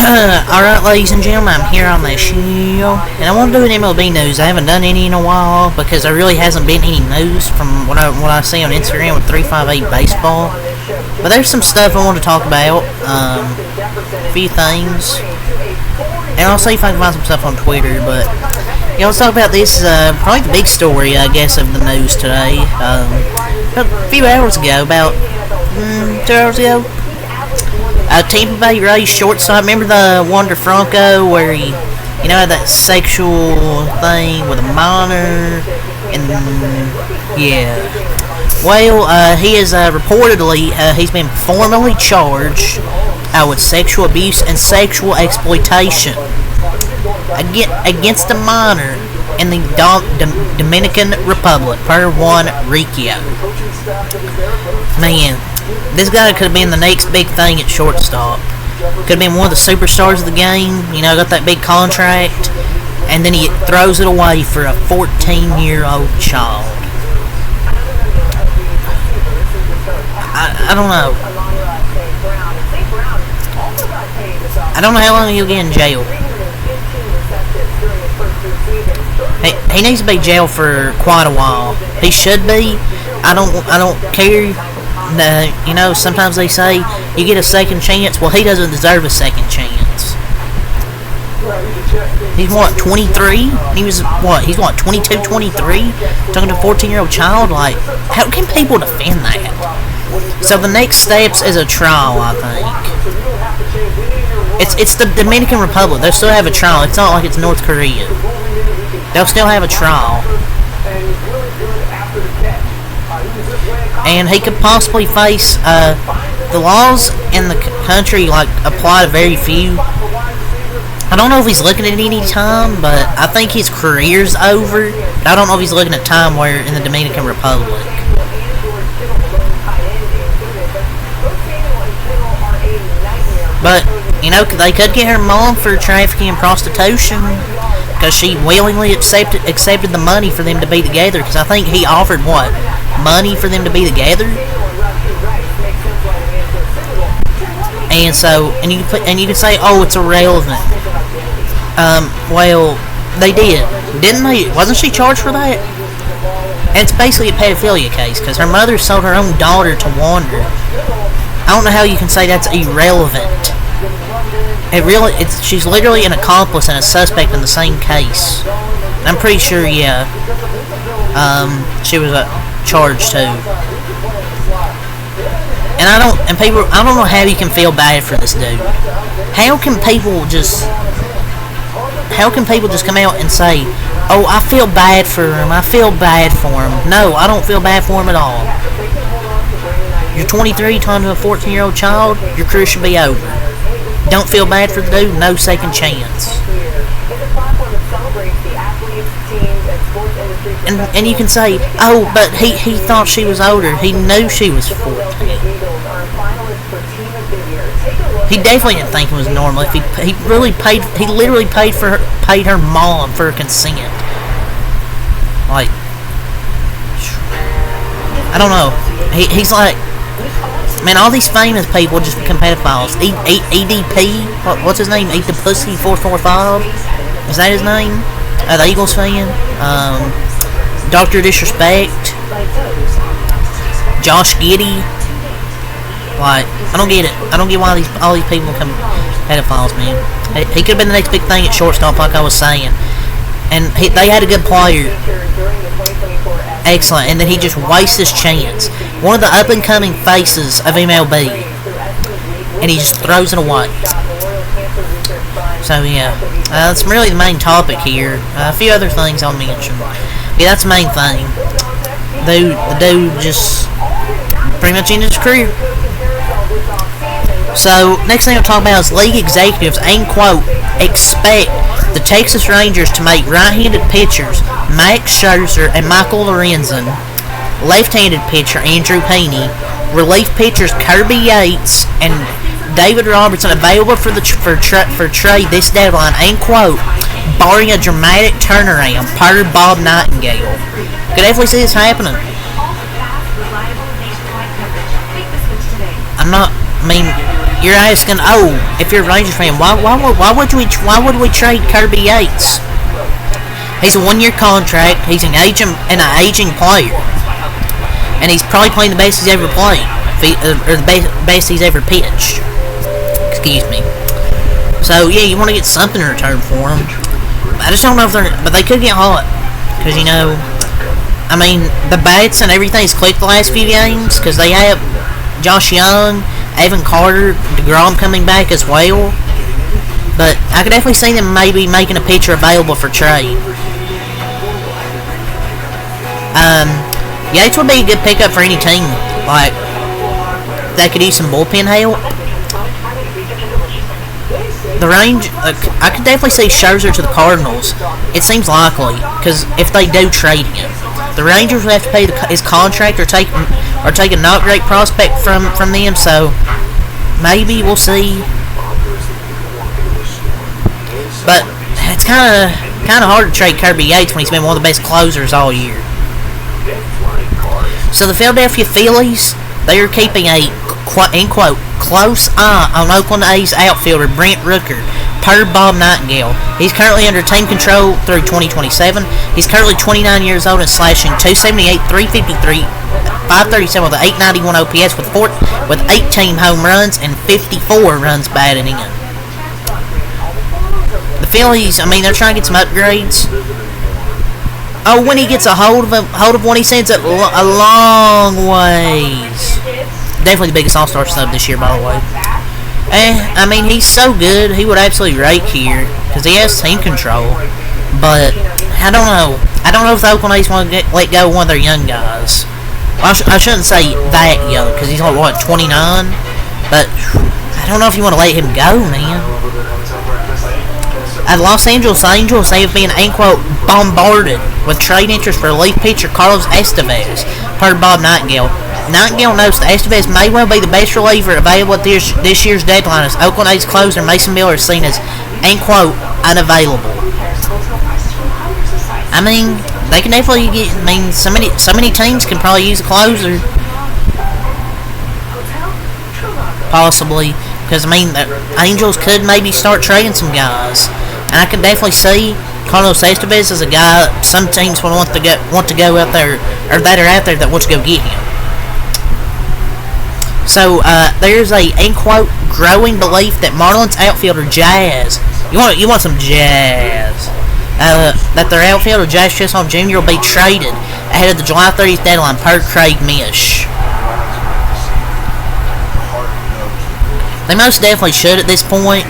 Alright, ladies and gentlemen, I'm here on the show, and I want to do an MLB news. I haven't done any in a while because there really hasn't been any news from what I see on Instagram with 358 Baseball. But there's some stuff I want to talk about, a few things, and I'll see if I can find some stuff on Twitter. But yeah, let's talk about this. Probably the big story, I guess, of the news today. A few hours ago, about 2 hours ago. Tampa Bay Rays shortstop. Remember the Wander Franco where he, had that sexual thing with a minor, and yeah. Well, he is reportedly he's been formally charged with sexual abuse and sexual exploitation against a minor in the Dominican Republic, per Juan Riccio. Man. This guy could have been the next big thing at shortstop. Could have been one of the superstars of the game. Got that big contract, and then he throws it away for a 14-year-old child. I don't know. I don't know how long he'll get in jail. He needs to be in jail for quite a while. He should be. I don't care. Sometimes they say you get a second chance. Well, he doesn't deserve a second chance. He's 23? He's 22, 23? Talking to a 14-year-old child? Like, how can people defend that? So the next steps is a trial, I think. It's the Dominican Republic. They'll still have a trial. It's not like it's North Korea. They'll still have a trial. And he could possibly face, the laws in the country, apply to very few. I don't know if he's looking at any time, but I think his career's over. But I don't know if he's looking at time where in the Dominican Republic. But, they could get her mom for trafficking and prostitution, because she willingly accepted the money for them to be together, because I think he offered, money for them to be together? And so, and you can say, oh, it's irrelevant. Well, they didn't they? Wasn't she charged for that? And it's basically a pedophilia case, because her mother sold her own daughter to Wander. I don't know how you can say that's irrelevant. She's literally an accomplice and a suspect in the same case. I'm pretty sure, yeah. She was charged too. And I don't know how you can feel bad for this dude. How can people just come out and say, oh, I feel bad for him, I feel bad for him. No, I don't feel bad for him at all. You're 23 times a 14-year-old child, your career should be over. Don't feel bad for the dude, no second chance. And you can say, oh, but he thought she was older. He knew she was 14. He definitely didn't think it was normal. If he literally paid her mom for her consent. Like, I don't know. He's like, man, all these famous people just become pedophiles. EDP, what's his name? Eat the Pussy 445. Is that his name? The Eagles fan. Dr. Disrespect. Josh Giddey. Like, I don't get it. I don't get why all these people become pedophiles, man. He could have been the next big thing at shortstop, like I was saying. And they had a good player. Excellent. And then he just wastes his chance. One of the up-and-coming faces of MLB. And he just throws it away. So, yeah. That's really the main topic here. A few other things I'll mention. Yeah, that's the main thing. The dude just pretty much ended his career. So, next thing I'll talk about is league executives, and quote, expect the Texas Rangers to make right-handed pitchers Max Scherzer and Michael Lorenzen, left-handed pitcher Andrew Heaney, relief pitchers Kirby Yates and David Robertson available for trade this deadline, and quote, barring a dramatic turnaround, per Bob Nightingale. Could definitely see this happening. you're asking, oh, if you're a Rangers fan, why would we trade Kirby Yates? He's a 1-year contract. He's an aging player, and he's probably playing the best he's ever played, or the best he's ever pitched. Excuse me. So yeah, you want to get something in return for him. I just don't know if but they could get hot, because I mean, the bats and everything's clicked the last few games, because they have Josh Young, Evan Carter, DeGrom coming back as well. But I could definitely see them maybe making a pitcher available for trade. Yates would be a good pickup for any team. Like, that could use some bullpen help. The I could definitely see Scherzer to the Cardinals. It seems likely, because if they do trade him, the Rangers would have to pay his contract or take a not great prospect from them. So maybe we'll see. But it's kind of hard to trade Kirby Yates when he's been one of the best closers all year. So the Philadelphia Phillies, they are keeping a in quote close eye on Oakland A's outfielder Brent Rooker, per Bob Nightingale. He's currently under team control through 2027. He's currently 29 years old and slashing .278, .353, .537 with an .891 OPS with 18 home runs and 54 runs batted in. The Phillies, I mean, they're trying to get some upgrades. Oh, when he gets a hold of one, he sends it a long ways. Definitely the biggest All-Star sub this year, by the way. I mean, he's so good, he would absolutely rake here, because he has team control. But, I don't know. I don't know if the Oakland A's want to let go of one of their young guys. Well, I shouldn't say that young, because he's like, what, 29? But, I don't know if you want to let him go, man. At Los Angeles Angels, they have been, quote, bombarded with trade interest for relief pitcher Carlos Estevez, per Bob Nightingale. Nightingale notes that Estevez may well be the best reliever available at this year's deadline, as Oakland A's closer Mason Miller is seen as, quote, unavailable. I mean, they can definitely get. I mean, so many teams can probably use a closer, possibly, because I mean, the Angels could maybe start trading some guys. And I can definitely see Carlos Estevez as a guy some teams would want to go out there, or that are out there that want to go get him. So there's a quote growing belief that Marlins outfielder Jazz, you want some Jazz, that their outfielder Jazz Chisholm Jr. will be traded ahead of the July 30th deadline, per Craig Mish. They most definitely should at this point.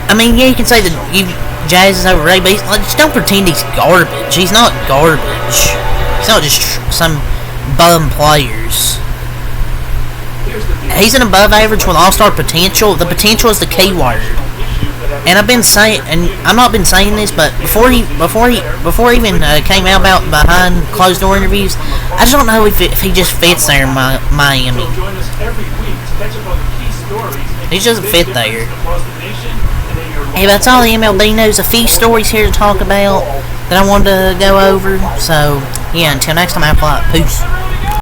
I mean, yeah, you can say that Jazz is overrated, but just don't pretend he's garbage. He's not garbage. He's not just some bum players. He's an above average with all-star potential. The potential is the key word. And I've been saying, and I've not been saying this, but before he even came out about behind closed door interviews, I just don't know if he just fits there in Miami. He just doesn't fit there. Hey, that's all the MLB news. A few stories here to talk about that I wanted to go over. So, yeah, until next time, I fly. Peace.